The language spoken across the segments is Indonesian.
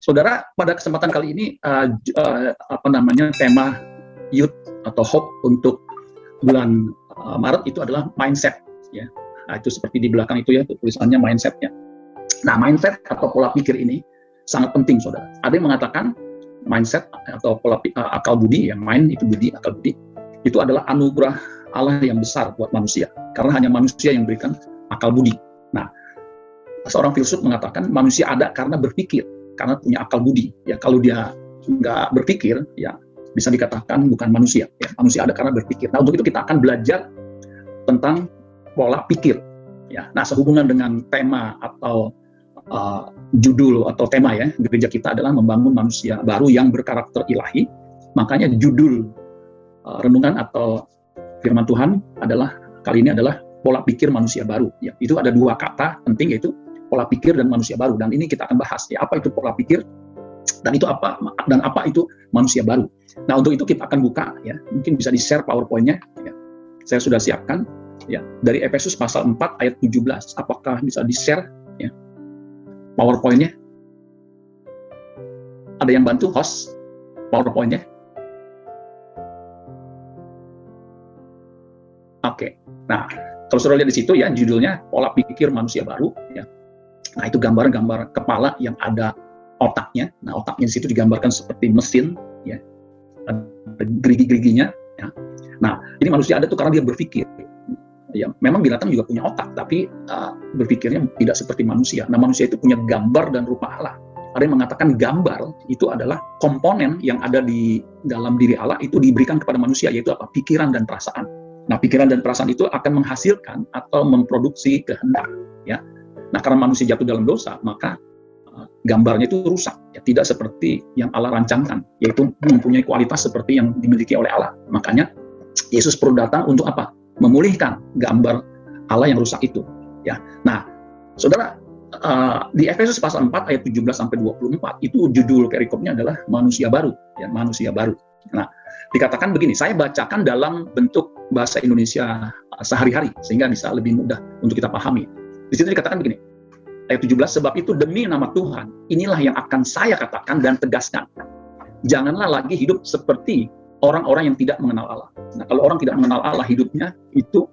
Saudara, pada kesempatan kali ini tema Youth atau Hope untuk bulan Maret itu adalah mindset, ya. Nah, itu seperti di belakang itu ya, tulisannya mindsetnya. Nah, mindset atau pola pikir ini sangat penting, saudara. Ada yang mengatakan mindset atau pola akal budi, yang mind itu budi, akal budi, itu adalah anugerah Allah yang besar buat manusia, karena hanya manusia yang berikan akal budi. Nah, seorang filsuf mengatakan manusia ada karena berpikir, karena punya akal budi. Ya, kalau dia nggak berpikir, ya bisa dikatakan bukan manusia. Ya, manusia ada karena berpikir. Nah, untuk itu kita akan belajar tentang pola pikir. Ya, nah sehubungan dengan tema atau judul atau tema ya gereja kita adalah membangun manusia baru yang berkarakter ilahi. Makanya judul renungan atau firman Tuhan adalah kali ini adalah pola pikir manusia baru. Ya, itu ada dua kata penting, yaitu pola pikir dan manusia baru. Dan ini kita akan bahas ya, apa itu pola pikir dan apa itu manusia baru. Nah, untuk itu kita akan buka ya, mungkin bisa di-share PowerPoint-nya ya. Saya sudah siapkan ya, dari Efesus pasal 4 ayat 17. Apakah bisa di-share ya PowerPoint-nya? Ada yang bantu host PowerPoint-nya? Oke. Nah, kalau saudara lihat di situ ya, judulnya pola pikir manusia baru ya. Nah, itu gambar-gambar kepala yang ada otaknya. Nah, otaknya di situ digambarkan seperti mesin ya. Ada gerigi-geriginya ya. Nah, ini manusia ada tuh karena dia berpikir. Ya, memang binatang juga punya otak, tapi berpikirnya tidak seperti manusia. Nah, manusia itu punya gambar dan rupa Allah. Ada yang mengatakan gambar itu adalah komponen yang ada di dalam diri Allah, itu diberikan kepada manusia, yaitu apa? Pikiran dan perasaan. Nah, pikiran dan perasaan itu akan menghasilkan atau memproduksi kehendak. Ya. Nah, karena manusia jatuh dalam dosa, maka gambarnya itu rusak. Ya, tidak seperti yang Allah rancangkan, yaitu mempunyai kualitas seperti yang dimiliki oleh Allah. Makanya Yesus perlu datang untuk apa? Memulihkan gambar Allah yang rusak itu. Ya. Nah, saudara, di Efesus pasal 4 ayat 17 sampai 24 itu judul perikopnya adalah manusia baru, ya, manusia baru. Nah, dikatakan begini, saya bacakan dalam bentuk bahasa Indonesia sehari-hari sehingga bisa lebih mudah untuk kita pahami. Di situ dikatakan begini, ayat 17, sebab itu demi nama Tuhan, inilah yang akan saya katakan dan tegaskan. Janganlah lagi hidup seperti orang-orang yang tidak mengenal Allah. Nah, kalau orang tidak mengenal Allah, hidupnya itu,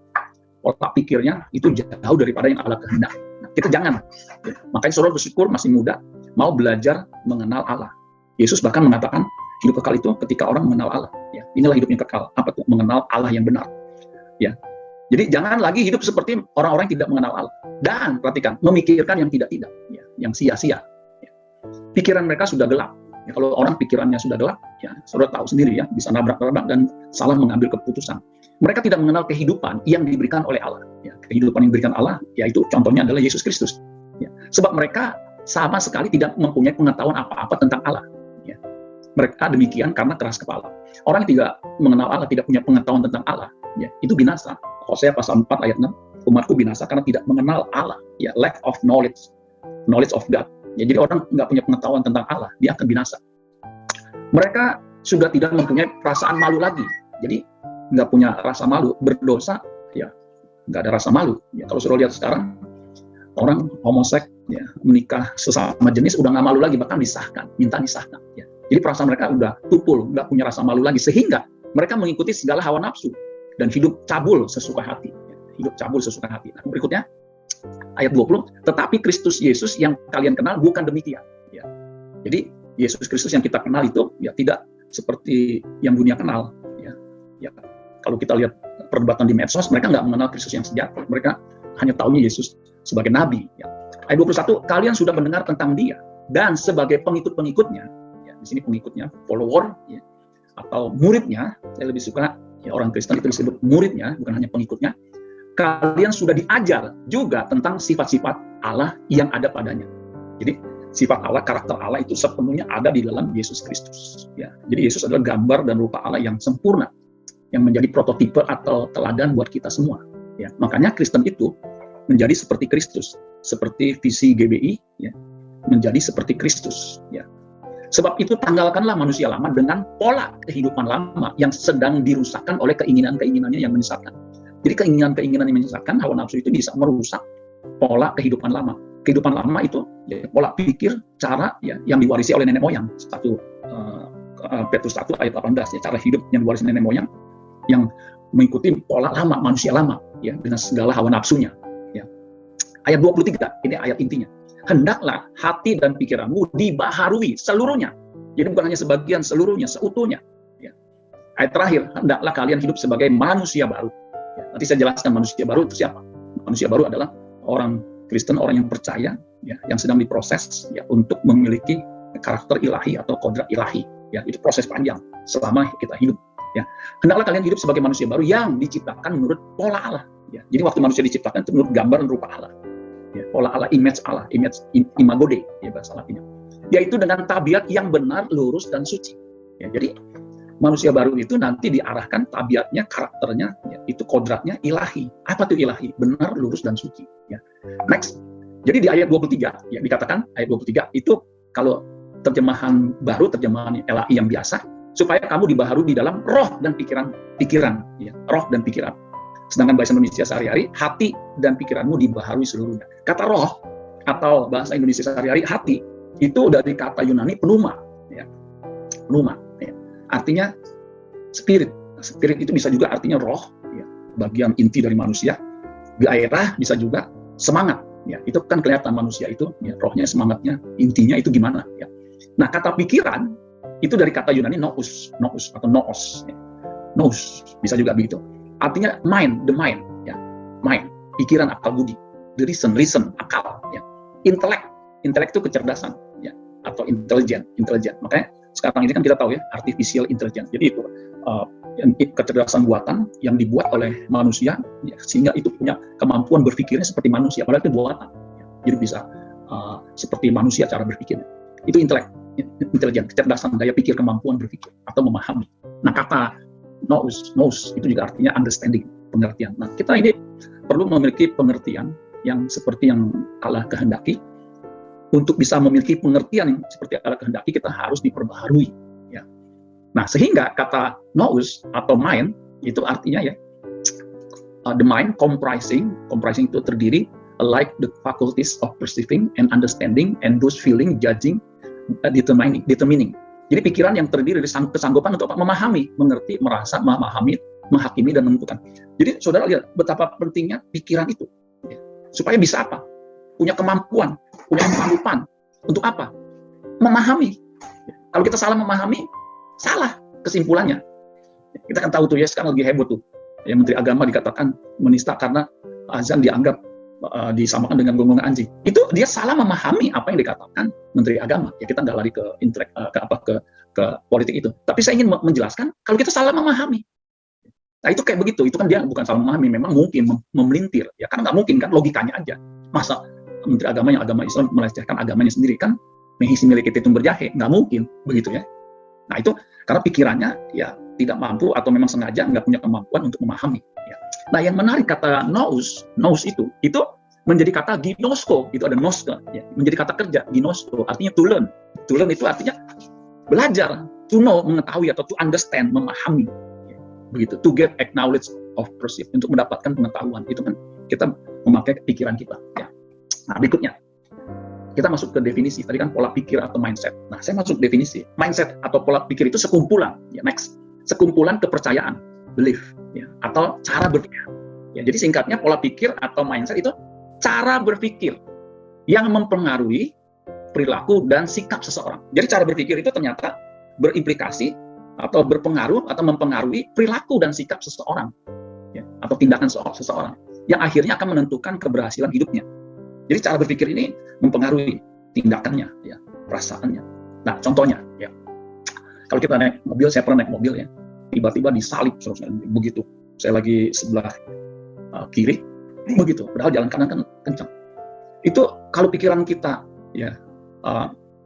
pola pikirnya itu jauh daripada yang Allah kehendak. Nah, kita jangan. Makanya saudara bersyukur masih muda, mau belajar mengenal Allah. Yesus bahkan mengatakan, hidup kekal itu ketika orang mengenal Allah. Ya, inilah hidupnya kekal. Apa tuh? Mengenal Allah yang benar. Ya. Jadi jangan lagi hidup seperti orang-orang yang tidak mengenal Allah. Dan perhatikan, memikirkan yang tidak-tidak, ya, yang sia-sia. Ya. Pikiran mereka sudah gelap. Ya, kalau orang pikirannya sudah gelap, ya saudara tahu sendiri ya, bisa nabrak-nabrak dan salah mengambil keputusan. Mereka tidak mengenal kehidupan yang diberikan oleh Allah. Ya, kehidupan yang diberikan Allah, yaitu contohnya adalah Yesus Kristus. Ya, sebab mereka sama sekali tidak mempunyai pengetahuan apa-apa tentang Allah. Ya. Mereka demikian karena keras kepala. Orang yang tidak mengenal Allah, tidak punya pengetahuan tentang Allah, ya, itu binasa. Hosea pasal 4 ayat 6, umatku binasa karena tidak mengenal Allah. Ya, lack of knowledge of God. Ya, jadi orang nggak punya pengetahuan tentang Allah, dia akan binasa. Mereka sudah tidak mempunyai perasaan malu lagi. Jadi nggak punya rasa malu, berdosa, ya nggak ada rasa malu. Ya, kalau sudah lihat sekarang, orang homoseks ya, menikah sesama jenis udah nggak malu lagi, bahkan minta disahkan. Ya. Jadi perasaan mereka udah tupul, nggak punya rasa malu lagi, sehingga mereka mengikuti segala hawa nafsu dan hidup cabul sesuka hati. Ya, hidup cabul sesuka hati. Nah, berikutnya ayat 20, tetapi Kristus Yesus yang kalian kenal bukan demikian. Ya. Jadi Yesus Kristus yang kita kenal itu ya tidak seperti yang dunia kenal. Ya. Ya. Kalau kita lihat perdebatan di medsos, mereka nggak mengenal Kristus yang sejati. Mereka hanya tahunya Yesus sebagai nabi. Ya. Ayat 21, kalian sudah mendengar tentang Dia dan sebagai pengikut-pengikutnya. Ya, di sini pengikutnya, follower, ya, atau muridnya. Saya lebih suka ya, orang Kristen itu disebut muridnya, bukan hanya pengikutnya. Kalian sudah diajar juga tentang sifat-sifat Allah yang ada padanya. Jadi sifat Allah, karakter Allah itu sepenuhnya ada di dalam Yesus Kristus. Ya, jadi Yesus adalah gambar dan rupa Allah yang sempurna, yang menjadi prototipe atau teladan buat kita semua. Ya, makanya Kristen itu menjadi seperti Kristus, seperti visi GBI, ya, menjadi seperti Kristus. Ya. Sebab itu tanggalkanlah manusia lama dengan pola kehidupan lama yang sedang dirusakkan oleh keinginan-keinginannya yang menyesatkan. Jadi keinginan-keinginan yang menyesatkan, hawa nafsu itu bisa merusak pola kehidupan lama. kehidupan lama itu ya, pola pikir, cara ya, yang diwarisi oleh nenek moyang. 1 Petrus 1 ayat 18 ya, cara hidup yang diwarisi nenek moyang yang mengikuti pola lama, manusia lama ya, dengan segala hawa nafsunya ya. Ayat 23, ini ayat intinya. Hendaklah hati dan pikiranmu dibaharui seluruhnya. Jadi bukan hanya sebagian, seluruhnya, seutuhnya ya. Ayat terakhir, hendaklah kalian hidup sebagai manusia baru ya. Nanti saya jelaskan manusia baru itu siapa. Manusia baru adalah orang Kristen, orang yang percaya ya, yang sedang diproses ya, untuk memiliki karakter ilahi atau kodrat ilahi ya. Itu proses panjang selama kita hidup ya. Hendaklah kalian hidup sebagai manusia baru yang diciptakan menurut pola Allah ya. Jadi waktu manusia diciptakan itu menurut gambar dan rupa Allah ya. Pola Allah, image Allah, image imago Dei ya bahasa Latinnya, yaitu dengan tabiat yang benar, lurus dan suci ya. Jadi manusia baru itu nanti diarahkan tabiatnya, karakternya ya, itu kodratnya ilahi. Apa itu ilahi? Benar, lurus dan suci ya. Next. Jadi di ayat 23 ya, dikatakan ayat 23 itu kalau terjemahan baru, terjemahan LAI yang biasa, supaya kamu dibaharui di dalam roh dan pikiran ya, roh dan pikiran. Sedangkan bahasa Indonesia sehari-hari, hati dan pikiranmu dibaharui seluruhnya. Kata roh atau bahasa Indonesia sehari-hari hati itu dari kata Yunani pneuma ya. Pneuma ya. Artinya spirit. Spirit itu bisa juga artinya roh ya, bagian inti dari manusia. Gairah bisa juga semangat ya. Itu kan kelihatan manusia itu ya, rohnya, semangatnya, intinya itu gimana ya. Nah, kata pikiran itu dari kata Yunani nous atau noos ya. Nous bisa juga begitu. Artinya mind, the mind ya. Mind, pikiran, akal budi. The reason, akal ya. Intellect itu kecerdasan ya, atau intelligent. Makanya sekarang ini kan kita tahu ya, artificial intelligence. Jadi itu kecerdasan buatan yang dibuat oleh manusia ya, sehingga itu punya kemampuan berpikirnya seperti manusia, padahal itu buatan ya. Jadi bisa seperti manusia cara berpikirnya. Itu intelijen, kecerdasan, daya pikir, kemampuan berpikir atau memahami. Nah, kata nous itu juga artinya understanding, pengertian. Nah, kita ini perlu memiliki pengertian yang seperti yang Allah kehendaki. Untuk bisa memiliki pengertian yang seperti Allah kehendaki, kita harus diperbaharui ya. Nah, sehingga kata nous atau mind itu artinya ya, the mind comprising itu terdiri like the faculties of perceiving and understanding and those feeling, judging, determining. Jadi pikiran yang terdiri dari kesanggupan untuk memahami, mengerti, merasa, memahami, menghakimi dan menentukan. Jadi saudara lihat betapa pentingnya pikiran itu ya. Supaya bisa apa? Punya kemampuan, punya kesanggupan untuk apa? Memahami. Kalau kita salah memahami, salah kesimpulannya. Kita kan tahu tuh ya, sekarang lagi heboh tuh ya, Menteri Agama dikatakan menista karena azan dianggap disamakan dengan gonggong anjing. Itu dia salah memahami apa yang dikatakan Menteri Agama. Ya kita nggak lari ke politik itu. Tapi saya ingin menjelaskan kalau kita salah memahami. Nah itu kayak begitu. Itu kan dia bukan salah memahami, memang mungkin memelintir. Ya kan nggak mungkin kan, logikanya aja. Masa Menteri Agama yang agama Islam melecehkan agamanya sendiri, kan mehisi milik itu berjahe, nggak mungkin begitu ya. Nah itu karena pikirannya ya tidak mampu atau memang sengaja nggak punya kemampuan untuk memahami ya. Nah yang menarik kata nous itu menjadi kata ginosko, itu ada noska ya, menjadi kata kerja ginosko, artinya to learn itu artinya belajar, to know, mengetahui atau to understand, memahami ya. Begitu, to get acknowledge of perceive, untuk mendapatkan pengetahuan, itu kan kita memakai pikiran kita ya. Nah berikutnya kita masuk ke definisi. Tadi kan pola pikir atau mindset. Nah saya masuk definisi. Mindset atau pola pikir itu sekumpulan ya, next, sekumpulan kepercayaan, belief ya, atau cara berpikir ya. Jadi singkatnya pola pikir atau mindset itu cara berpikir yang mempengaruhi perilaku dan sikap seseorang. Jadi cara berpikir itu ternyata berimplikasi atau berpengaruh atau mempengaruhi perilaku dan sikap seseorang ya, atau tindakan seseorang yang akhirnya akan menentukan keberhasilan hidupnya. Jadi cara berpikir ini mempengaruhi tindakannya, ya, perasaannya. Nah, contohnya, ya, kalau kita naik mobil, saya pernah naik mobil ya, tiba-tiba disalip, begitu. Saya lagi sebelah kiri, begitu. Padahal jalan kanan kan kencang. Itu kalau pikiran kita, ya,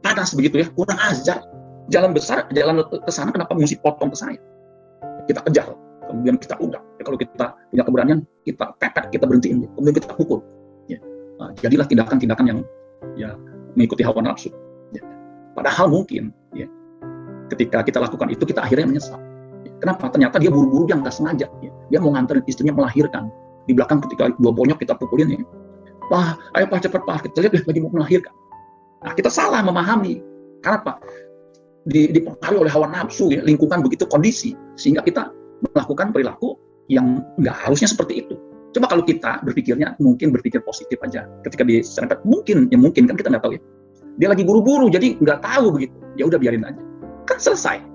panas begitu ya, kurang ajar. Jalan besar, jalan ke sana, kenapa mesti potong ke saya? Kita kejar, kemudian kita udah. Ya, kalau kita punya keberanian, kita pepet, kita berhentiin, kemudian kita pukul. Jadilah tindakan-tindakan yang ya mengikuti hawa nafsu. Ya. Padahal mungkin ya, ketika kita lakukan itu kita akhirnya menyesal. Ya. Kenapa? Ternyata dia buru-buru, dia nggak sengaja. Ya. Dia mau nganterin istrinya melahirkan. Di belakang ketika dua bonyok kita pukulin ya. Wah, ayo Pak, cepat Pak, kita lihat lagi mau melahirkan. Nah, kita salah memahami. Karena apa? Dipengaruhi oleh hawa nafsu, ya, lingkungan begitu kondisi, sehingga kita melakukan perilaku yang nggak harusnya seperti itu. Coba kalau kita berpikirnya, mungkin berpikir positif aja. Ketika diserempet, mungkin kan kita nggak tahu ya. Dia lagi buru-buru, jadi nggak tahu begitu. Ya udah biarin aja. Kan selesai.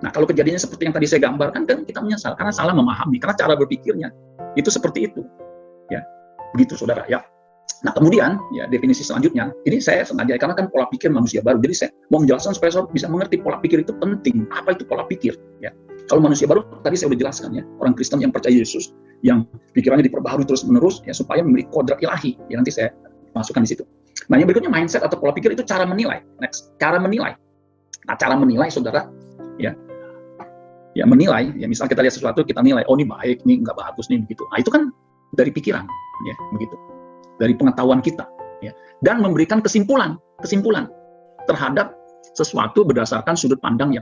Nah, kalau kejadiannya seperti yang tadi saya gambarkan, kan kita menyesal karena salah memahami, karena cara berpikirnya itu seperti itu. Ya, begitu saudara ya. Nah, kemudian ya definisi selanjutnya, ini saya sengaja karena kan pola pikir manusia baru. Jadi saya mau menjelaskan supaya saudara bisa mengerti pola pikir itu penting. Apa itu pola pikir? Ya, kalau manusia baru tadi saya sudah jelaskan ya, orang Kristen yang percaya Yesus, yang pikirannya diperbaharui terus-menerus ya supaya memiliki kodrat ilahi. Ya nanti saya masukkan di situ. Nah, yang berikutnya mindset atau pola pikir itu cara menilai. Next, cara menilai. Nah, cara menilai saudara ya menilai, ya misal kita lihat sesuatu kita nilai, oh ini baik, ini nggak bagus nih begitu. Nah, itu kan dari pikiran ya begitu. Dari pengetahuan kita ya, dan memberikan kesimpulan terhadap sesuatu berdasarkan sudut pandang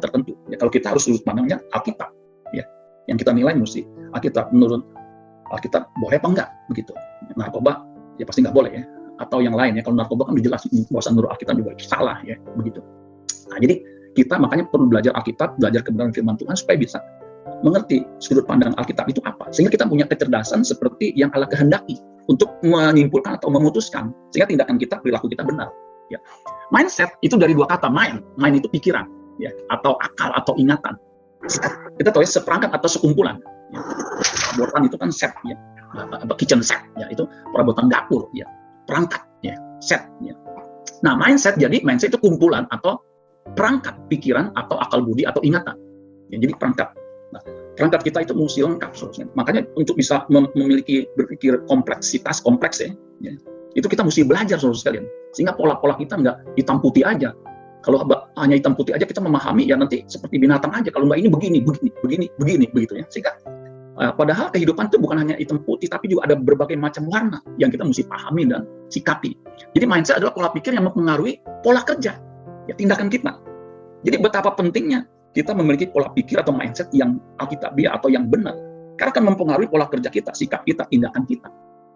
tertentu ya. Kalau kita harus sudut pandangnya Alkitab ya, yang kita nilai mesti Alkitab. Menurut Alkitab boleh apa enggak begitu. Narkoba ya pasti nggak boleh ya, atau yang lain ya. Kalau narkoba kan dijelas bahwa menurut Alkitab juga salah ya begitu. Nah, jadi kita makanya perlu belajar Alkitab, belajar kebenaran firman Tuhan supaya bisa mengerti sudut pandang Alkitab itu apa, sehingga kita punya kecerdasan seperti yang Allah kehendaki untuk menyimpulkan atau memutuskan, sehingga tindakan kita, perilaku kita benar. Ya. Mindset itu dari dua kata, mind itu pikiran, ya, atau akal atau ingatan. Kita tahu ya, seperangkat atau sekumpulan. Ya. Perabotan itu kan set, ya, kitchen set, ya, itu perabotan dapur, ya, perangkat, ya, set. Ya. Nah, mindset itu kumpulan atau perangkat pikiran atau akal budi atau ingatan. Ya, jadi perangkat. Nah, perangkat kita itu mesti lengkap, seharusnya. Makanya untuk bisa memiliki berpikir kompleks ya, itu kita mesti belajar saudara sekalian, sehingga pola-pola kita nggak hitam putih aja. Kalau hanya hitam putih aja kita memahami, ya nanti seperti binatang aja. Kalau nggak ini begini begitu ya. Sehingga padahal kehidupan itu bukan hanya hitam putih, tapi juga ada berbagai macam warna yang kita mesti pahami dan sikapi. Jadi mindset adalah pola pikir yang mempengaruhi pola kerja, ya, tindakan kita. Jadi betapa pentingnya kita memiliki pola pikir atau mindset yang alkitabiah atau yang benar, karena akan mempengaruhi pola kerja kita, sikap kita, tindakan kita.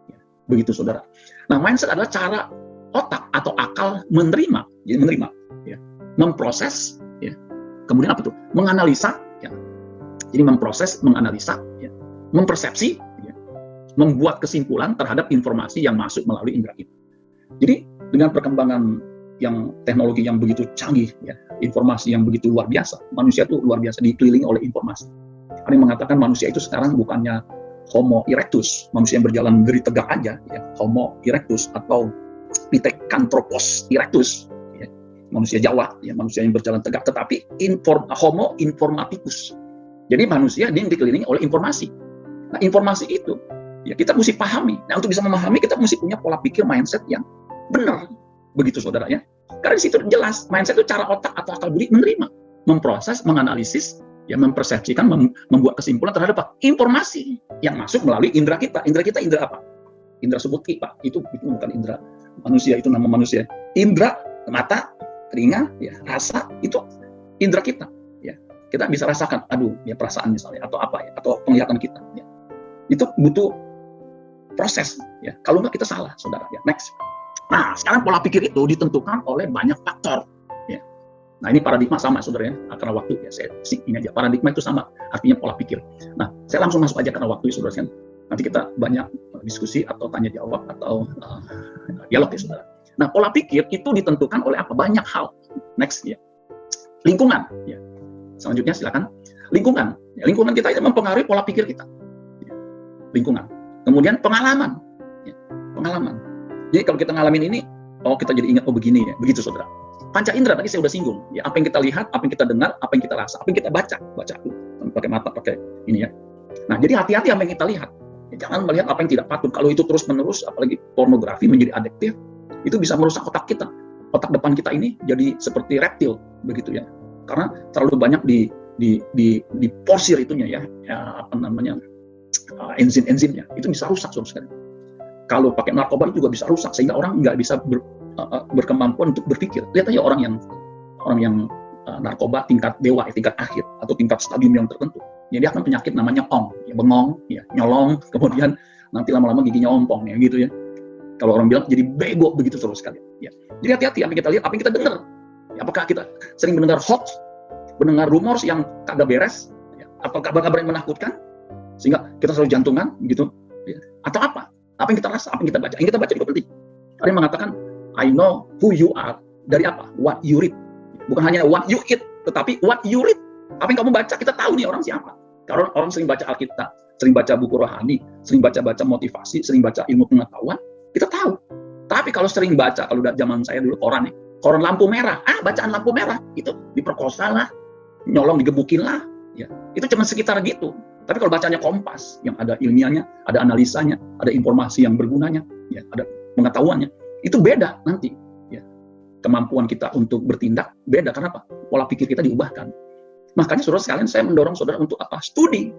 Ya, begitu saudara. Nah, mindset adalah cara otak atau akal menerima, ya, memproses, ya, kemudian apa itu? Menganalisa, ya. Jadi memproses, menganalisa, ya, mempersepsi, ya, membuat kesimpulan terhadap informasi yang masuk melalui indera kita. Jadi dengan perkembangan yang teknologi yang begitu canggih, ya, informasi yang begitu luar biasa, manusia itu luar biasa dikelilingi oleh informasi. Ada yang mengatakan manusia itu sekarang bukannya Homo erectus, manusia yang berjalan berdiri tegak aja, ya, Homo erectus atau Pithecanthropus erectus, ya, manusia Jawa, ya, manusia yang berjalan tegak, tetapi Homo informaticus. Jadi manusia yang dikelilingi oleh informasi. Nah, informasi itu ya kita mesti pahami. Nah, untuk bisa memahami kita mesti punya pola pikir mindset yang benar. Begitu saudara ya. Karena di situ jelas mindset itu cara otak atau akal budi menerima, memproses, menganalisis, ya, mempersepsikan, membuat kesimpulan terhadap apa? Informasi yang masuk melalui indera kita. Indera kita indera apa? Indera subjektif, Pak. Itu bukan indera manusia, itu nama manusia. Indera mata, telinga, ya, rasa, itu indera kita, ya. Kita bisa rasakan, aduh, ya, perasaan misalnya atau apa ya, atau penglihatan kita, ya. Itu butuh proses, ya. Kalau nggak kita salah, saudara, ya. Next. Nah, sekarang pola pikir itu ditentukan oleh banyak faktor. Ya. Nah, ini paradigma sama, saudara ya. Karena waktu, ya, saya ini aja. Paradigma itu sama, artinya pola pikir. Nah, saya langsung masuk aja karena waktu, saudara kan. Nanti kita banyak diskusi atau tanya jawab atau dialog, ya, saudara. Nah, pola pikir itu ditentukan oleh apa? Banyak hal. Next, ya. Lingkungan. Ya. Selanjutnya silakan. Lingkungan. Ya, lingkungan kita itu mempengaruhi pola pikir kita. Ya. Lingkungan. Kemudian pengalaman. Ya. Pengalaman. Jadi kalau kita ngalamin ini, oh kita jadi ingat, oh begini ya, begitu saudara. Panca indera tadi saya udah singgung, ya, apa yang kita lihat, apa yang kita dengar, apa yang kita rasa, apa yang kita baca pakai mata, pakai ini ya. Nah, jadi hati-hati apa yang kita lihat. Ya, jangan melihat apa yang tidak patut. Kalau itu terus-menerus, apalagi pornografi menjadi adiktif, itu bisa merusak otak kita. Otak depan kita ini jadi seperti reptil, begitu ya. Karena terlalu banyak di porsir itunya ya apa namanya, enzim-enzimnya, itu bisa rusak saudara sekalian. Kalau pakai narkoba itu juga bisa rusak, sehingga orang nggak bisa berkemampuan untuk berpikir. Lihat aja orang yang narkoba tingkat dewa, tingkat akhir, atau tingkat stadium yang tertentu. Ya, dia akan penyakit namanya ong, ya, bengong, ya, nyolong, kemudian nanti lama-lama giginya ompong ya gitu ya. Kalau orang bilang jadi bego begitu terus sekali. Ya. Jadi hati-hati apa yang kita lihat, apa yang kita dengar. Ya, apakah kita sering mendengar hoax, mendengar rumors yang kagak beres, ya, atau kabar-kabar yang menakutkan, sehingga kita selalu jantungan gitu, ya. Atau apa? Apa yang kita rasa, apa yang kita baca? Yang kita baca juga penting. Ada yang mengatakan, I know who you are. Dari apa? What you read. Bukan hanya what you eat, tetapi what you read. Apa yang kamu baca, kita tahu nih orang siapa. Kalau orang sering baca Alkitab, sering baca buku rohani, sering baca-baca motivasi, sering baca ilmu pengetahuan, kita tahu. Tapi kalau sering baca, kalau zaman saya dulu koran nih, koran lampu merah, bacaan lampu merah, itu diperkosa lah, nyolong digebukin lah, ya. Itu cuma sekitar gitu. Tapi kalau bacanya Kompas, yang ada ilmiahnya, ada analisanya, ada informasi yang bergunanya, ya, ada pengetahuannya, itu beda nanti. Ya. Kemampuan kita untuk bertindak beda, karena apa? Pola pikir kita diubahkan. Makanya saudara sekalian, saya mendorong saudara untuk apa? Studi.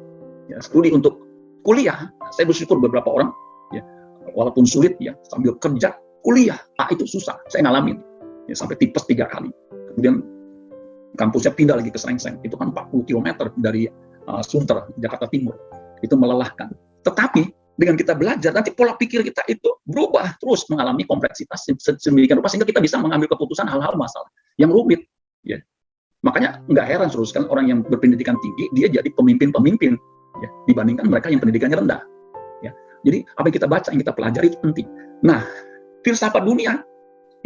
Ya, studi untuk kuliah. Saya bersyukur beberapa orang, ya, walaupun sulit, ya, sambil kerja, kuliah. Itu susah. Saya ngalamin. Ya, sampai tipes 3 kali. Kemudian kampusnya pindah lagi ke Srengseng. Itu kan 40 km dari Sunter, Jakarta Timur. Itu melelahkan. Tetapi dengan kita belajar, nanti pola pikir kita itu berubah terus, mengalami kompleksitas sedemikian rupa sehingga kita bisa mengambil keputusan hal-hal masalah yang rumit. Ya. Makanya nggak heran terus kan orang yang berpendidikan tinggi dia jadi pemimpin-pemimpin, ya, dibandingkan mereka yang pendidikannya rendah. Ya. Jadi apa yang kita baca, yang kita pelajari itu penting. Nah, filsafat dunia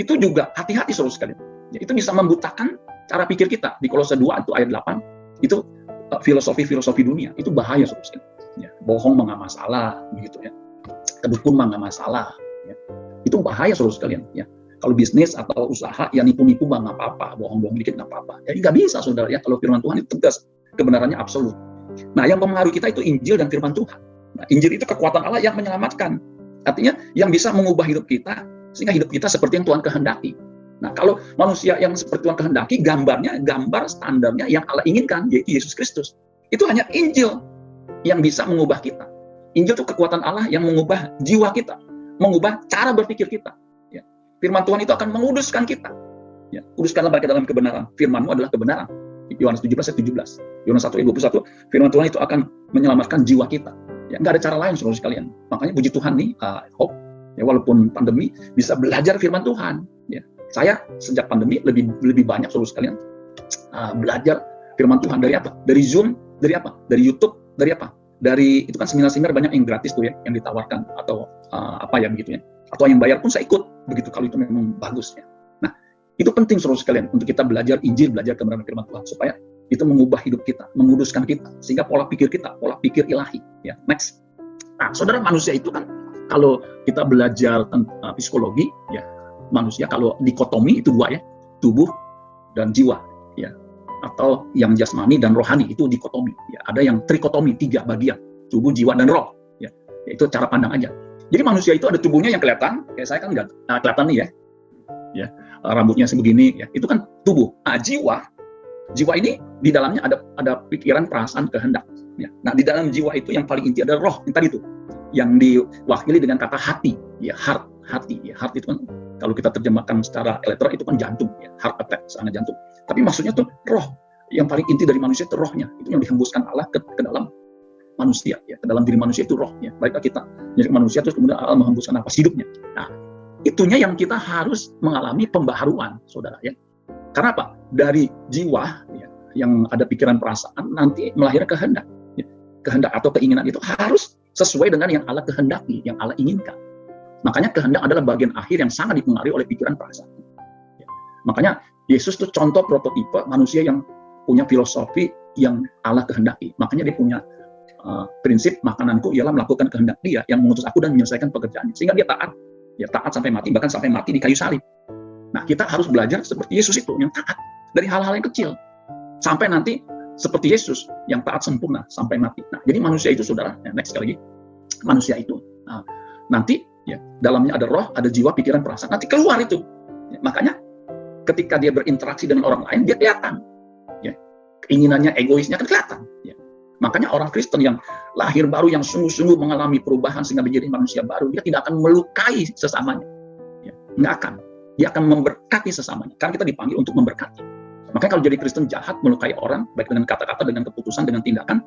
itu juga hati-hati terus sekali. Ya, itu bisa membutakan cara pikir kita. Di Kolose 2 itu ayat 8 itu filosofi dunia itu bahaya terus. Ya, bohong mah nggak masalah, begitu ya. Kedukun mah nggak masalah. Ya. Itu bahaya saudara sekalian. Ya. Kalau bisnis atau usaha, ya nipu-nipu mah nggak apa-apa, bohong-bohong dikit nggak apa-apa. Jadi nggak bisa saudara ya. Kalau firman Tuhan itu tegas, kebenarannya absolut. Nah, yang mempengaruhi kita itu Injil dan firman Tuhan. Nah, Injil itu kekuatan Allah yang menyelamatkan. Artinya yang bisa mengubah hidup kita sehingga hidup kita seperti yang Tuhan kehendaki. Nah, kalau manusia yang seperti Tuhan kehendaki, gambar standarnya yang Allah inginkan, yaitu Yesus Kristus. Itu hanya Injil yang bisa mengubah kita. Injil itu kekuatan Allah yang mengubah jiwa kita, mengubah cara berpikir kita. Ya. Firman Tuhan itu akan menguduskan kita. Ya. Kuduskanlah mereka dalam kebenaran. Firman-Mu adalah kebenaran. Yohanes 17 ayat 17. Yohanes 1 ayat 21. Firman Tuhan itu akan menyelamatkan jiwa kita. Ya, nggak ada cara lain saudara sekalian. Makanya puji Tuhan nih, Hope, ya, walaupun pandemi bisa belajar firman Tuhan. Ya. Saya sejak pandemi lebih banyak saudara sekalian belajar firman Tuhan dari apa? Dari Zoom, dari apa? Dari YouTube, dari apa? Dari itu kan seminar-seminar banyak yang gratis tuh ya, yang ditawarkan atau apa ya begitu ya. Atau yang bayar pun saya ikut begitu kalau itu memang bagus ya. Nah, itu penting saudara sekalian untuk kita belajar Injil, belajar kebenaran firman Tuhan supaya itu mengubah hidup kita, menguduskan kita sehingga pola pikir kita, pola pikir ilahi ya. Next. Nah, saudara, manusia itu kan kalau kita belajar tentang psikologi ya, manusia kalau dikotomi itu 2 ya, tubuh dan jiwa ya, atau yang jasmani dan rohani itu dikotomi ya. Ada yang trikotomi, 3 bagian, tubuh, jiwa dan roh ya. Itu cara pandang aja. Jadi manusia itu ada tubuhnya yang kelihatan, kayak saya kan nggak kelihatan nih ya, rambutnya sebegini ya, itu kan tubuh. Jiwa ini di dalamnya ada pikiran, perasaan, kehendak ya. Nah, di dalam jiwa itu yang paling inti ada roh yang tadi itu, yang diwakili dengan kata hati ya, hati ya. Heart itu kan kalau kita terjemahkan secara elektoral itu kan jantung ya, heart attack, serangan jantung. Tapi maksudnya tuh roh, yang paling inti dari manusia itu rohnya, itu yang dihembuskan Allah ke dalam manusia ya, ke dalam diri manusia itu rohnya. Baiklah kita jadi manusia terus kemudian Allah menghembuskan nafas hidupnya. Nah, itunya yang kita harus mengalami pembaharuan saudara ya. Karena apa? Dari jiwa ya, yang ada pikiran, perasaan nanti melahirkan kehendak ya. Kehendak atau keinginan itu harus sesuai dengan yang Allah kehendaki, yang Allah inginkan. Makanya kehendak adalah bagian akhir yang sangat dipengaruhi oleh pikiran, perasaan ya. Makanya Yesus itu contoh prototipe manusia yang punya filosofi yang Allah kehendaki. Makanya dia punya prinsip, makananku ialah melakukan kehendak Dia yang mengutus aku dan menyelesaikan pekerjaannya. Sehingga dia taat, ya taat sampai mati, bahkan sampai mati di kayu salib. Nah, kita harus belajar seperti Yesus itu, yang taat dari hal-hal yang kecil sampai nanti seperti Yesus yang taat sempurna sampai mati. Nah, jadi manusia itu saudara, ya, next sekali lagi, manusia itu nanti ya dalamnya ada roh, ada jiwa, pikiran, perasaan, nanti keluar itu. Ya, makanya ketika dia berinteraksi dengan orang lain, dia kelihatan. Ya, keinginannya, egoisnya kan kelihatan. Ya. Makanya orang Kristen yang lahir baru, yang sungguh-sungguh mengalami perubahan sehingga menjadi manusia baru, dia tidak akan melukai sesamanya. Ya, nggak akan. Dia akan memberkati sesamanya. Karena kita dipanggil untuk memberkati. Makanya kalau jadi Kristen jahat, melukai orang, baik dengan kata-kata, dengan keputusan, dengan tindakan,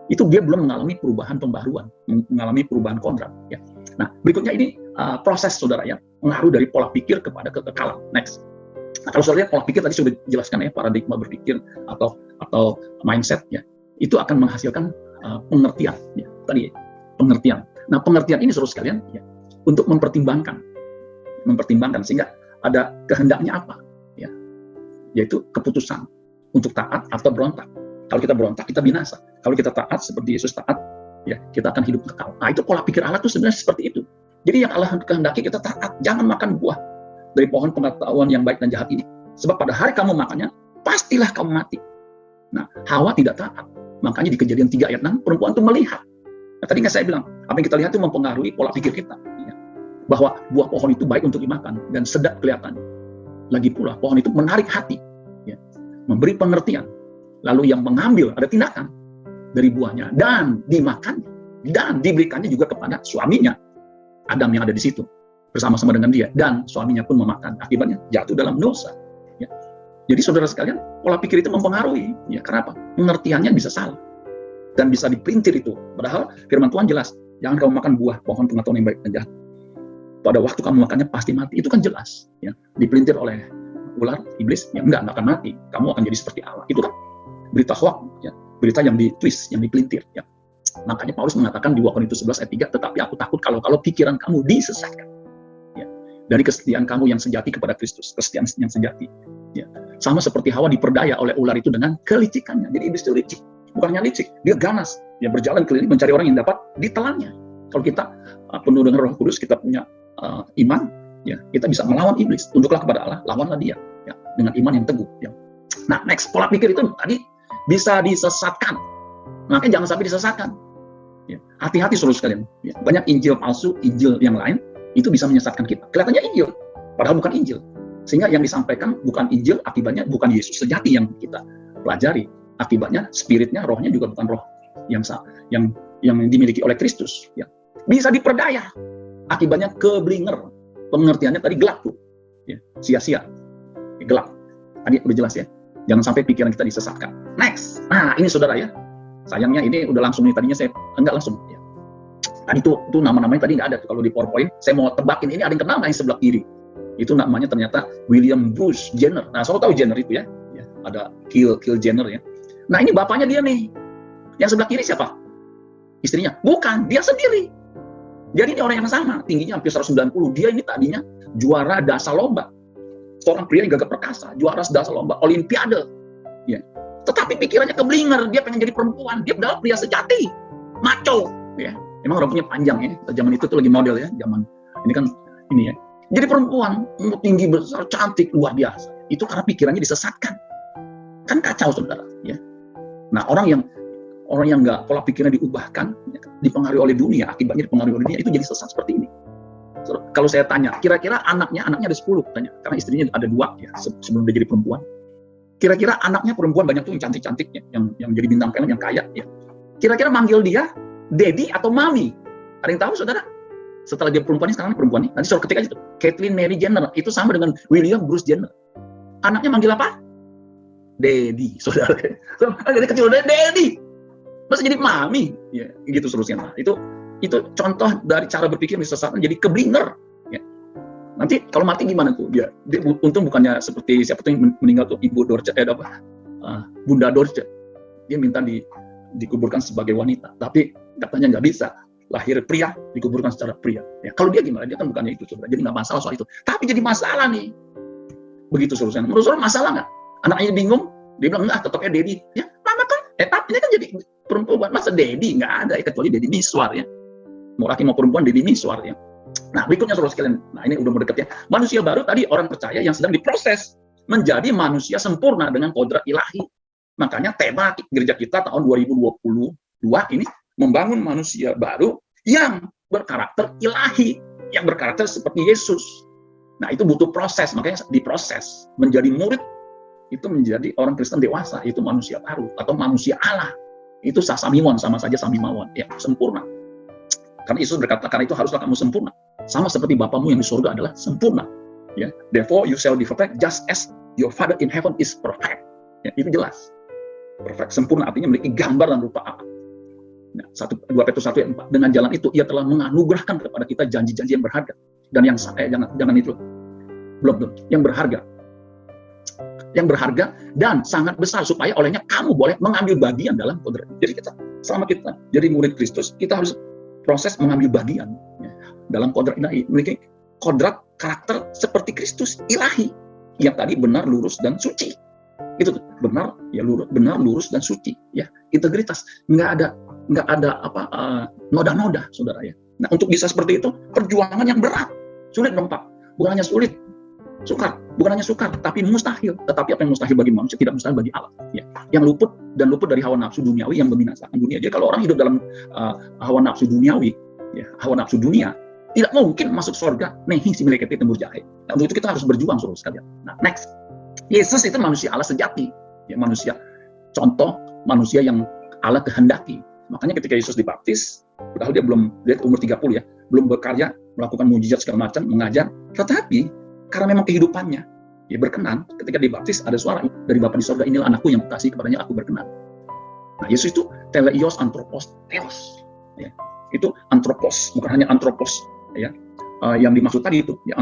itu dia belum mengalami perubahan pembaruan, mengalami perubahan kodrat. Ya. Nah, berikutnya ini proses saudara ya, pengaruh dari pola pikir kepada kekekalan. Next. Nah, kalau saudara lihat pola pikir tadi sudah dijelaskan ya, paradigma berpikir atau mindset ya, itu akan menghasilkan pengertian. Ya. Tadi pengertian. Nah, pengertian ini saudara sekalian ya, untuk mempertimbangkan sehingga ada kehendaknya apa, ya, yaitu keputusan untuk taat atau berontak. Kalau kita berontak, kita binasa. Kalau kita taat seperti Yesus taat, ya kita akan hidup kekal. Nah, itu pola pikir Allah itu sebenarnya seperti itu. Jadi yang Allah kehendaki kita taat, jangan makan buah dari pohon pengetahuan yang baik dan jahat ini. Sebab pada hari kamu makannya, pastilah kamu mati. Nah, Hawa tidak taat. Makanya di Kejadian 3 ayat 6, perempuan itu melihat. Nah, tadi nggak saya bilang, apa yang kita lihat itu mempengaruhi pola pikir kita. Ya. Bahwa buah pohon itu baik untuk dimakan dan sedap kelihatannya. Lagi pula, pohon itu menarik hati. Ya. Memberi pengertian. Lalu yang mengambil ada tindakan dari buahnya dan dimakannya dan diberikannya juga kepada suaminya Adam yang ada di situ bersama-sama dengan dia, dan suaminya pun memakan, akibatnya jatuh dalam dosa. Ya. Jadi saudara sekalian, pola pikir itu mempengaruhi. Ya, kenapa? Pengertiannya bisa salah dan bisa dipelintir itu. Padahal firman Tuhan jelas, jangan kamu makan buah pohon pengetahuan yang baik dan jahat. Pada waktu kamu makannya pasti mati. Itu kan jelas. Ya. Dipelintir oleh ular, iblis, ya enggak akan mati. Kamu akan jadi seperti Allah. Itu kan berita hoax, ya, berita yang ditwist, yang dipelintir. Ya. Makanya Paulus mengatakan di 2 Korintus 11 ayat 3, tetapi aku takut kalau pikiran kamu disesatkan. Ya. Dari kesetiaan kamu yang sejati kepada Kristus, kesetiaan yang sejati. Ya. Sama seperti Hawa diperdaya oleh ular itu dengan kelicikannya. Jadi iblis itu licik, bukannya licik, dia ganas, dia berjalan keliling mencari orang yang dapat ditelannya. Kalau kita penuh dengan Roh Kudus, kita punya iman, ya, kita bisa melawan iblis. Tunduklah kepada Allah, lawanlah dia, ya, dengan iman yang teguh. Ya. Nah, next, pola pikir itu tadi bisa disesatkan. Makanya jangan sampai disesatkan. Ya, hati-hati saudara sekalian. Ya, banyak Injil palsu, Injil yang lain, itu bisa menyesatkan kita. Kelihatannya Injil, padahal bukan Injil. Sehingga yang disampaikan bukan Injil, akibatnya bukan Yesus sejati yang kita pelajari. Akibatnya spiritnya, rohnya juga bukan roh yang dimiliki oleh Kristus. Ya. Bisa diperdaya. Akibatnya keblinger. Pengertiannya tadi gelap tuh. Ya, sia-sia. Ya, gelap. Tadi udah jelas ya. Jangan sampai pikiran kita disesatkan. Next. Nah, ini saudara ya. Sayangnya ini udah langsung nih, tadinya saya enggak langsung. Ya. Tadi tuh nama-namanya tadi nggak ada. Kalau di PowerPoint, saya mau tebakin ini ada yang kenal yang sebelah kiri. Itu namanya ternyata William Bruce Jenner. Nah, selalu tahu Jenner itu ya. Ya, ada Kill Jenner ya. Nah, ini bapaknya dia nih. Yang sebelah kiri siapa? Istrinya? Bukan, dia sendiri. Jadi ini orang yang sama, tingginya hampir 190. Dia ini tadinya juara dasar lomba. Seorang pria yang gagah perkasa, juara dasar lomba, olimpiade. Ya. Tetapi pikirannya keblinger, dia pengen jadi perempuan. Dia padahal pria sejati, maco. Ya. Emang rambutnya panjang ya. Zaman itu tuh lagi model ya. Zaman ini kan ini ya. Jadi perempuan, tinggi besar, cantik, luar biasa. Itu karena pikirannya disesatkan. Kan kacau saudara. Ya. Nah, orang yang nggak pola pikirnya diubahkan, ya, dipengaruhi oleh dunia, akibatnya dipengaruhi oleh dunia, itu jadi sesat seperti ini. So, kalau saya tanya, kira-kira anaknya ada 10, tanya, karena istrinya ada 2 ya, sebelum dia jadi perempuan. Kira-kira anaknya perempuan banyak tuh yang cantik-cantiknya, yang jadi bintang film, yang kaya. Ya. Kira-kira manggil dia Daddy atau Mami? Ada yang tahu saudara? Setelah dia perempuan, sekarang perempuan nih, nanti suruh ketik aja tuh, Caitlyn Mary Jenner, itu sama dengan William Bruce Jenner. Anaknya manggil apa? Daddy, saudara. Dari kecil udah Daddy. Masa jadi mami, ya gitu seterusnya. Nah, itu contoh dari cara berpikir disesatkan jadi keblinger. Ya. Nanti kalau mati gimana tuh? Dia untung bukannya seperti siapa tuh yang meninggal tuh Ibu Dorce, Bunda Dorce. Dia minta dikuburkan sebagai wanita, tapi katanya nggak bisa. Lahir pria, dikuburkan secara pria. Ya, kalau dia gimana? Dia kan bukannya itu, saudara. Jadi nggak masalah soal itu. Tapi jadi masalah nih. Begitu seterusnya. Menurut saudara masalah nggak? Anaknya bingung, dia bilang enggak, tetapnya Daddy. Ya, mama kan, tapi ini kan jadi perempuan, masa Daddy nggak ada, kecuali Daddy miswar ya. Mau laki mau perempuan, Daddy miswar ya. Nah, berikutnya saudara sekalian, nah ini udah mau deket ya. Manusia baru tadi orang percaya yang sedang diproses menjadi manusia sempurna dengan kodrat ilahi. Makanya tema gereja kita tahun 2022 ini membangun manusia baru yang berkarakter ilahi, yang berkarakter seperti Yesus. Nah, itu butuh proses, makanya diproses menjadi murid, itu menjadi orang Kristen dewasa, itu manusia baru atau manusia Allah. Itu sasamimon, sama saja samimawon, ya, sempurna. Karena Yesus berkata, karena itu haruslah kamu sempurna, sama seperti Bapamu yang di surga adalah sempurna. Ya, therefore you shall be perfect just as your Father in heaven is perfect. Ya, itu jelas. Perfect, sempurna artinya memiliki gambar dan rupa Allah. Nah, 2 Petrus 1 ayat 4, dengan jalan itu ia telah menganugerahkan kepada kita janji-janji yang berharga. Dan yang jangan itu, belum, yang berharga. Yang berharga dan sangat besar, supaya olehnya kamu boleh mengambil bagian dalam kodrat. Jadi selama kita jadi murid Kristus, kita harus proses mengambil bagian ya, dalam kodrat ilahi, memiliki kodrat karakter seperti Kristus ilahi, yang tadi benar, lurus, dan suci. Itu benar, ya lurus dan suci, ya integritas, nggak ada noda-noda, saudara ya. Nah, untuk bisa seperti itu perjuangan yang berat, sulit dong Pak. Bukan hanya sukar, tapi mustahil. Tetapi apa yang mustahil bagi manusia tidak mustahil bagi Allah. Ya. Yang luput dari hawa nafsu duniawi yang membinasakan dunia. Jadi kalau orang hidup dalam hawa nafsu duniawi, ya, hawa nafsu dunia, tidak mungkin masuk surga. Nehi si meleketi tembus jahe. Nah, untuk itu kita harus berjuang, saudara sekalian. Nah, next. Yesus itu manusia Allah sejati, ya, manusia contoh, manusia yang Allah kehendaki. Makanya ketika Yesus dibaptis, padahal dia umur 30 ya, belum bekerja, melakukan mujizat segala macam, mengajar, tetapi karena memang kehidupannya ya berkenan, ketika dibaptis ada suara dari Bapa di sorga, inilah anakku yang kukasihi, kepadanya aku berkenan. Nah, Yesus itu teleios, anthropos, theos, ya. Itu anthropos, bukan hanya anthropos, ya. Yang dimaksud tadi itu ya,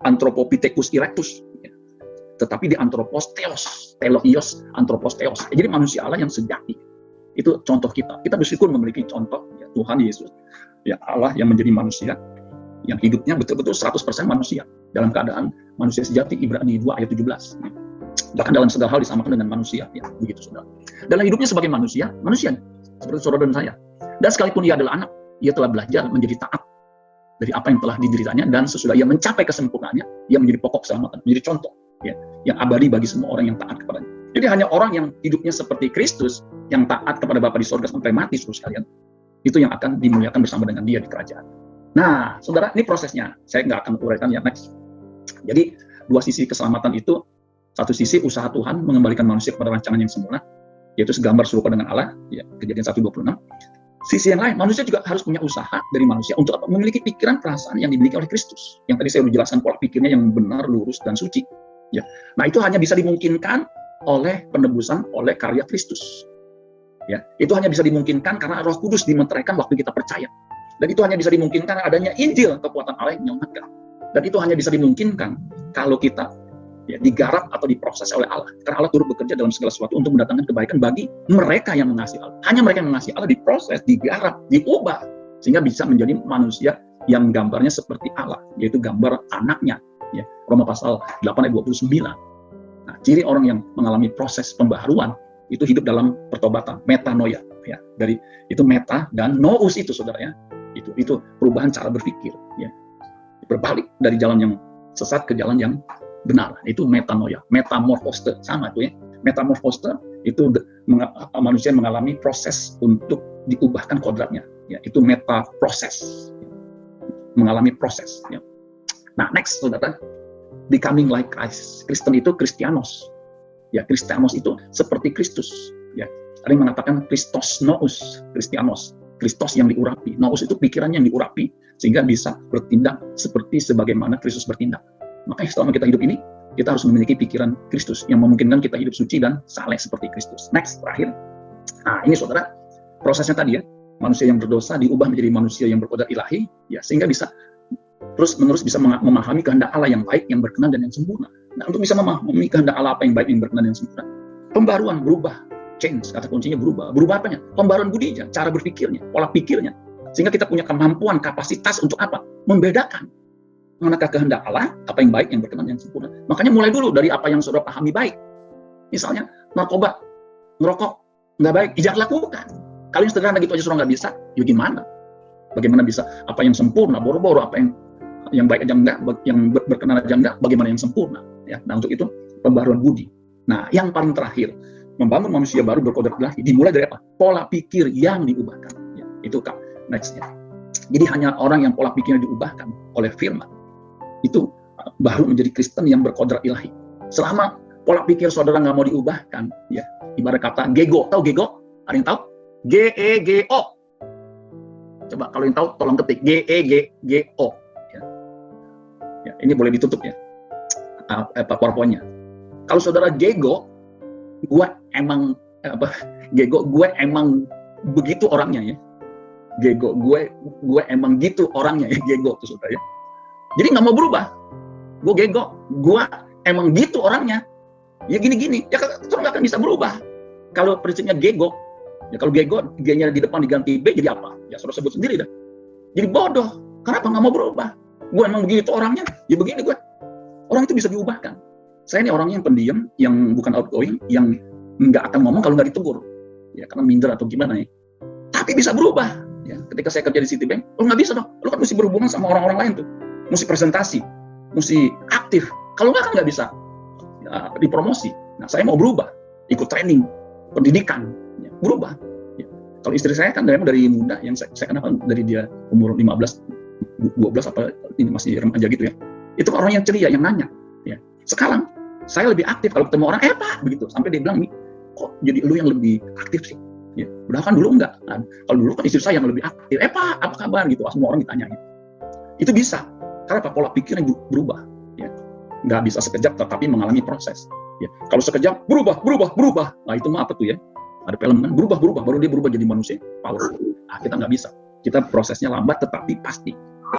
anthropopithecus erectus, ya. Tetapi di anthropos theos, teleios, anthropos theos. Jadi manusia Allah yang sejati. Itu contoh kita. Kita bersyukur memiliki contoh ya, Tuhan Yesus, ya Allah yang menjadi manusia, yang hidupnya betul-betul 100% manusia, dalam keadaan manusia sejati, Ibrani 2 ayat 17. Bahkan dalam segala hal disamakan dengan manusia, ya begitu saudara. Dalam hidupnya sebagai manusia seperti saudara dan saya. Dan sekalipun ia adalah anak, ia telah belajar menjadi taat dari apa yang telah dideritanya, dan sesudah ia mencapai kesempurnaannya, ia menjadi pokok keselamatan, menjadi contoh ya, yang abadi bagi semua orang yang taat kepadanya. Jadi hanya orang yang hidupnya seperti Kristus, yang taat kepada Bapa di sorga sampai mati, saudara sekalian, itu yang akan dimuliakan bersama dengan dia di kerajaan. Nah, saudara, ini prosesnya. Saya nggak akan uraikan ya, next. Jadi, dua sisi keselamatan itu, satu sisi usaha Tuhan mengembalikan manusia kepada rancangan yang sempurna, yaitu segambar serupa dengan Allah, ya, Kejadian 1:26. Sisi yang lain, manusia juga harus punya usaha dari manusia untuk memiliki pikiran, perasaan yang dimiliki oleh Kristus. Yang tadi saya sudah jelaskan pola pikirnya yang benar, lurus, dan suci. Ya. Nah, itu hanya bisa dimungkinkan oleh penebusan, oleh karya Kristus. Ya, itu hanya bisa dimungkinkan karena Roh Kudus dimeteraikan waktu kita percaya. Dan itu hanya bisa dimungkinkan adanya Injil, kekuatan Allah yang menyelamatkan. Dan itu hanya bisa dimungkinkan kalau kita ya, digarap atau diproses oleh Allah. Karena Allah turut bekerja dalam segala sesuatu untuk mendatangkan kebaikan bagi mereka yang mengasihi Allah. Hanya mereka yang mengasihi Allah diproses, digarap, diubah, sehingga bisa menjadi manusia yang gambarnya seperti Allah, yaitu gambar anaknya. Ya, Roma pasal 8 ayat 29. Nah, ciri orang yang mengalami proses pembaharuan itu hidup dalam pertobatan, metanoia. Ya, dari itu meta dan nous itu, saudara ya. Itu perubahan cara berpikir, ya, berbalik dari jalan yang sesat ke jalan yang benar. Itu metanoia, metamorfose, sama itu ya. Metamorfose itu manusia mengalami proses untuk diubahkan kodratnya, ya. Itu metaproses, mengalami proses. Ya. Nah, next, saudara, becoming like Christ. Kristen itu Kristianos, ya. Kristianos itu seperti Kristus, ya. Ada yang mengatakan Christos nous, Kristianos. Kristus yang diurapi. Nous itu pikiran yang diurapi sehingga bisa bertindak seperti sebagaimana Kristus bertindak. Makanya selama kita hidup ini, kita harus memiliki pikiran Kristus yang memungkinkan kita hidup suci dan saleh seperti Kristus. Next, terakhir. Nah, ini saudara, prosesnya tadi ya, manusia yang berdosa diubah menjadi manusia yang berkodrat ilahi, ya, sehingga bisa terus-menerus bisa memahami kehendak Allah yang baik, yang berkenan dan yang sempurna. Nah, untuk bisa memahami kehendak Allah apa yang baik, yang berkenan dan yang sempurna, pembaruan, berubah. Change, kata kuncinya berubah. Berubah apanya? Pembaruan budinya, cara berpikirnya, pola pikirnya. Sehingga kita punya kemampuan, kapasitas untuk apa? Membedakan manakah kehendak Allah, apa yang baik, yang berkenan, yang sempurna. Makanya mulai dulu dari apa yang saudara pahami baik. Misalnya, narkoba, ngerokok, nggak baik, jangan lakukan. Kalau yang sederhana gitu aja saudara nggak bisa, ya gimana? Bagaimana bisa? Apa yang sempurna, boro-boro, apa yang baik aja enggak, yang berkenan aja enggak, bagaimana yang sempurna? Ya, nah untuk itu, pembaruan budi. Nah, yang paling terakhir, membangun manusia baru berkodrat ilahi dimulai dari apa? Pola pikir yang diubahkan. Ya, itu Kak, next-nya. Jadi hanya orang yang pola pikirnya diubahkan oleh firman, itu baru menjadi Kristen yang berkodrat ilahi. Selama pola pikir saudara nggak mau diubahkan, ya ibarat kata gego. Tahu gego? Ada yang tahu? G-E-G-O. Coba kalau yang tahu tolong ketik G-E-G-G-O. Ya, ini boleh ditutup ya. PowerPoint-nya. Kalau saudara gego, gue emang begitu orangnya ya. Gego, gue emang gitu orangnya ya, gego tuh saudara ya. Jadi nggak mau berubah. Gue gego, gue emang gitu orangnya. Ya gini-gini, ya terus nggak akan bisa berubah. Kalau prinsipnya gego, ya kalau gego, G-nya di depan diganti B jadi apa? Ya saudara sebut sendiri dah. Jadi bodoh. Kenapa nggak mau berubah? Gue emang begitu orangnya, ya begini gue. Orang itu bisa diubahkan. Saya ini orangnya yang pendiam, yang bukan outgoing, yang nggak akan ngomong kalau nggak ditegur. Ya karena minder atau gimana ya. Tapi bisa berubah. Ya, ketika saya kerja di Citibank, lo nggak bisa dong. Lo kan mesti berhubungan sama orang-orang lain tuh. Mesti presentasi, mesti aktif. Kalau nggak kan nggak bisa ya, dipromosi. Nah, saya mau berubah, ikut training, pendidikan, ya, berubah. Ya. Kalau istri saya kan dari muda, yang saya kenal dari dia umur 15, 12 apa ini masih remaja gitu ya. Itu orang yang ceria, yang nanya. Ya. Sekarang saya lebih aktif kalau ketemu orang, Pak, begitu. Sampai dia bilang nih, kok jadi lu yang lebih aktif sih? Ya, udah kan dulu enggak. Nah, kalau dulu kan istri saya yang lebih aktif. Pak, apa kabar gitu? Semua orang ditanyain. Itu bisa. Karena pola pikirnya berubah. Ya. Nggak bisa sekejap, tetapi mengalami proses. Ya. Kalau sekejap, berubah. Nah, itu mah apa tuh ya? Ada film kan, berubah. Baru dia berubah jadi manusia. Power. Nah, kita nggak bisa. Kita prosesnya lambat, tetapi pasti.